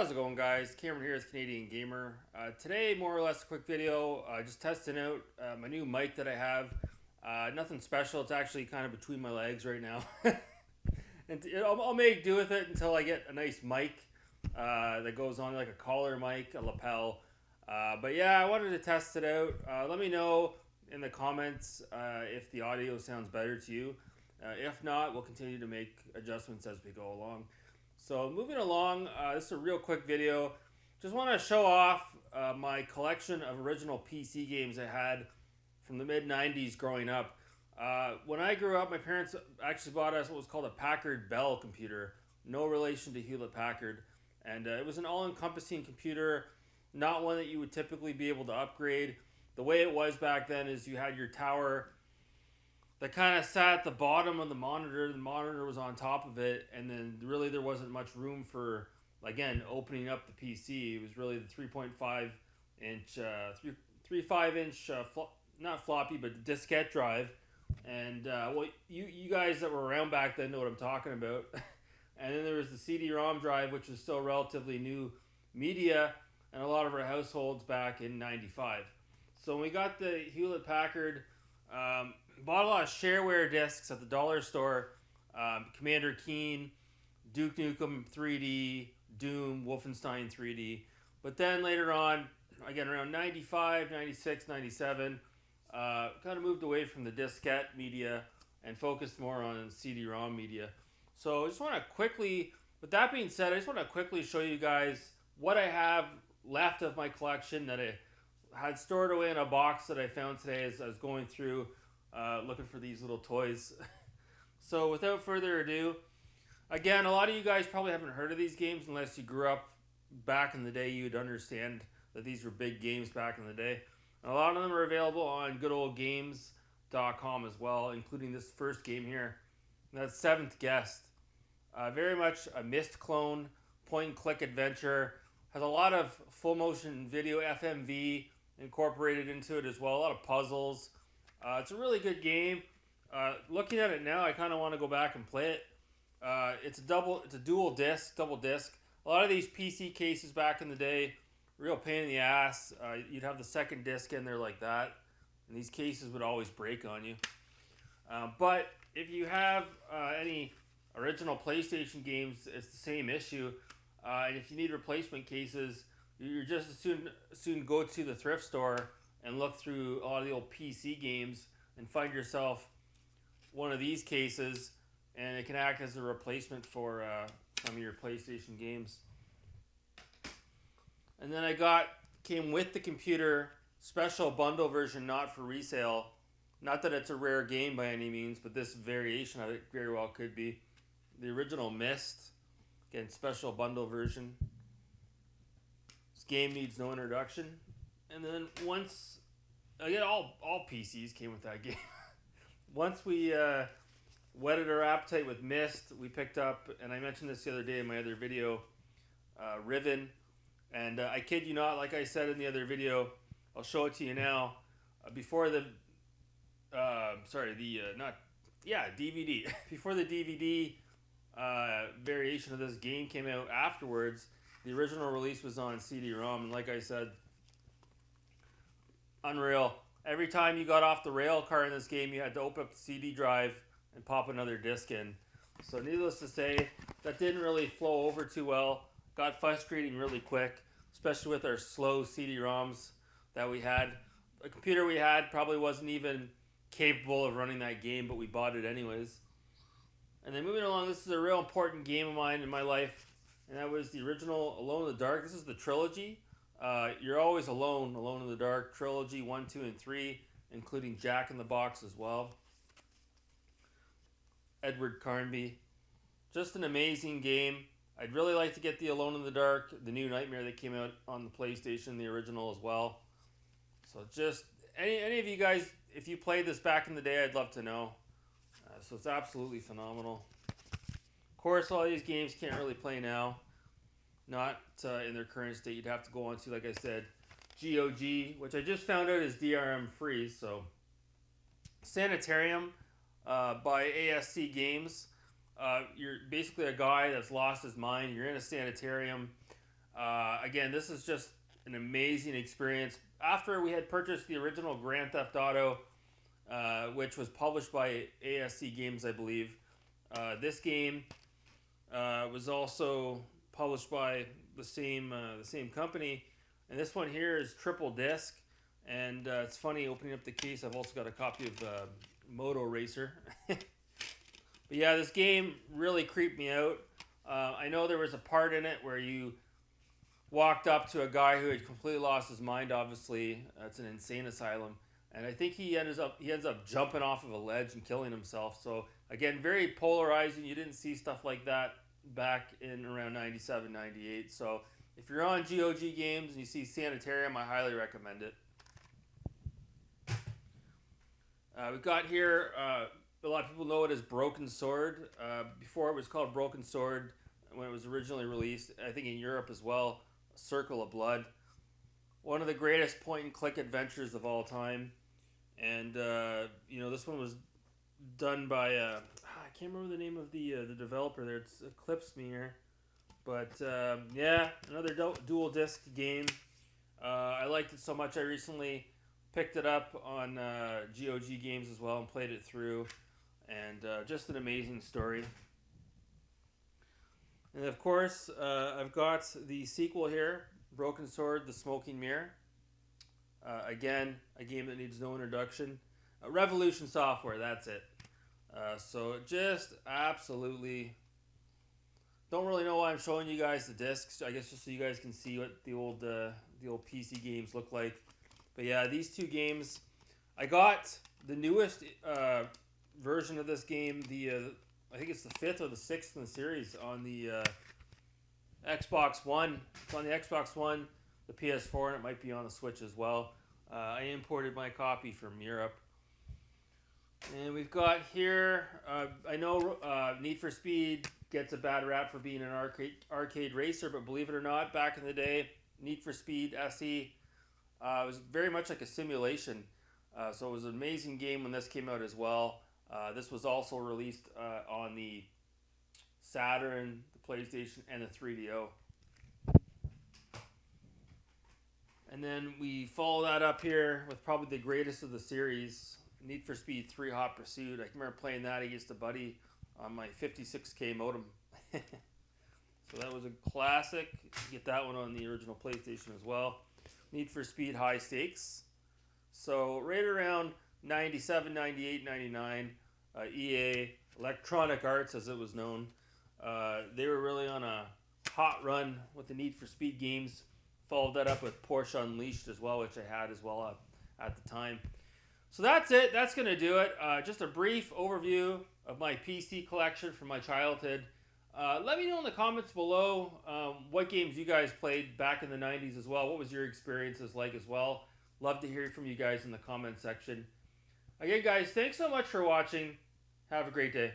How's it going, guys? Cameron here with Canadian Gamer. Today, more or less a quick video, just testing out my new mic that I have. Nothing special, it's actually kind of between my legs right now. And I'll make do with it until I get a nice mic that goes on like a collar mic, a lapel. But yeah, I wanted to test it out. Let me know in the comments if the audio sounds better to you. If not, we'll continue to make adjustments as we go along. So moving along, this is a real quick video. Just want to show off my collection of original PC games I had from the mid-90s growing up. When I grew up, my parents actually bought us what was called a Packard Bell computer. No relation to Hewlett-Packard. And it was an all-encompassing computer, not one that you would typically be able to upgrade. The way it was back then is you had your tower that kind of sat at the bottom of the monitor. The monitor was on top of it, and then really there wasn't much room for, again, opening up the PC. It was really the 3.5 inch, 3.5 inch, not floppy, but diskette drive. And well, you guys that were around back then know what I'm talking about. And then there was the CD-ROM drive, which was still relatively new media in a lot of our households back in '95. So when we got the Hewlett-Packard, bought a lot of shareware discs at the dollar store. Commander Keen, Duke Nukem 3D, Doom, Wolfenstein 3D. But then later on, again around 95, 96, 97, kind of moved away from the diskette media and focused more on CD-ROM media. So I just want to quickly, with that being said, I just want to quickly show you guys what I have left of my collection that I had stored away in a box that I found today as I was going through looking for these little toys. So without further ado, again, a lot of you guys probably haven't heard of these games unless you grew up back in the day. You'd understand that these were big games back in the day. And a lot of them are available on goodoldgames.com as well, including this first game here. And that's Seventh Guest. Very much a Myst clone, point-and-click adventure. Has a lot of full-motion video, FMV, incorporated into it as well. A lot of puzzles. It's a really good game. Looking at it now, I kind of want to go back and play it. It's a dual disc. A lot of these PC cases back in the day, real pain in the ass. You'd have the second disc in there like that, and these cases would always break on you. But if you have any original PlayStation games, it's the same issue. And if you need replacement cases, you're just as soon go to the thrift store and look through a lot of the old PC games and find yourself one of these cases, and it can act as a replacement for some of your PlayStation games. And then came with the computer, special bundle version, not for resale. Not that it's a rare game by any means, but this variation of it very well could be. The original Myst, again, special bundle version. This game needs no introduction. And then once, again, all PCs came with that game. Once we whetted our appetite with Myst, we picked up, and I mentioned this the other day in my other video, Riven. And I kid you not, like I said in the other video, I'll show it to you now. Before the, DVD. Before the DVD variation of this game came out afterwards, the original release was on CD-ROM, and like I said, unreal. Every time you got off the rail car in this game, you had to open up the CD drive and pop another disc in. So needless to say, that didn't really flow over too well. Got frustrating really quick, especially with our slow CD-ROMs that we had. The computer we had probably wasn't even capable of running that game, but we bought it anyways. And then moving along, this is a real important game of mine in my life, and that was the original Alone in the Dark. This is the trilogy. You're Always Alone, Alone in the Dark, trilogy 1, 2, and 3, including Jack in the Box as well. Edward Carnby. Just an amazing game. I'd really like to get the Alone in the Dark, the new Nightmare that came out on the PlayStation, the original as well. So just, any of you guys, if you played this back in the day, I'd love to know. So it's absolutely phenomenal. Of course, all these games can't really play now. Not in their current state. You'd have to go on to, like I said, GOG, which I just found out is DRM free. So Sanitarium by ASC Games. You're basically a guy that's lost his mind. You're in a sanitarium. Again, this is just an amazing experience. After we had purchased the original Grand Theft Auto, which was published by ASC Games, I believe, this game was also published by the same company, and this one here is triple disc. And it's funny, opening up the case, I've also got a copy of Moto Racer. But yeah, this game really creeped me out. I know there was a part in it where you walked up to a guy who had completely lost his mind. Obviously, it's an insane asylum, and I think he ends up jumping off of a ledge and killing himself. So again, very polarizing. You didn't see stuff like that back in around 97, 98. So if you're on GOG Games and you see Sanitarium, I highly recommend it. We've got here, a lot of people know it as Broken Sword. Before it was called Broken Sword when it was originally released, I think in Europe as well, Circle of Blood. One of the greatest point-and-click adventures of all time. And, this one was done by, I can't remember the name of the developer there. It's eclipsed me here. But, yeah, another dual disc game. I liked it so much I recently picked it up on GOG Games as well and played it through. And just an amazing story. And of course, I've got the sequel here, Broken Sword, The Smoking Mirror. Again, a game that needs no introduction. Revolution Software, that's it. So just absolutely... Don't really know why I'm showing you guys the discs. I guess just so you guys can see what the old PC games look like. But yeah, these two games, I got the newest version of this game, I think it's the 5th or the 6th in the series on the Xbox One. It's on the Xbox One, the PS4, and it might be on the Switch as well. I imported my copy from Europe. And we've got here, I know Need for Speed gets a bad rap for being an arcade racer, but believe it or not, back in the day, Need for Speed SE was very much like a simulation. So it was an amazing game when this came out as well. This was also released on the Saturn, the PlayStation, and the 3DO. And then we follow that up here with probably the greatest of the series, Need for Speed 3 Hot Pursuit. I can remember playing that against a buddy on my 56K modem. So that was a classic. You get that one on the original PlayStation as well. Need for Speed High Stakes. So right around 97, 98, 99, EA, Electronic Arts as it was known, they were really on a hot run with the Need for Speed games. Followed that up with Porsche Unleashed as well, which I had as well at the time. So that's it. That's going to do it. Just a brief overview of my PC collection from my childhood. Let me know in the comments below what games you guys played back in the 90s as well. What was your experiences like as well? Love to hear from you guys in the comment section. Again, guys, thanks so much for watching. Have a great day.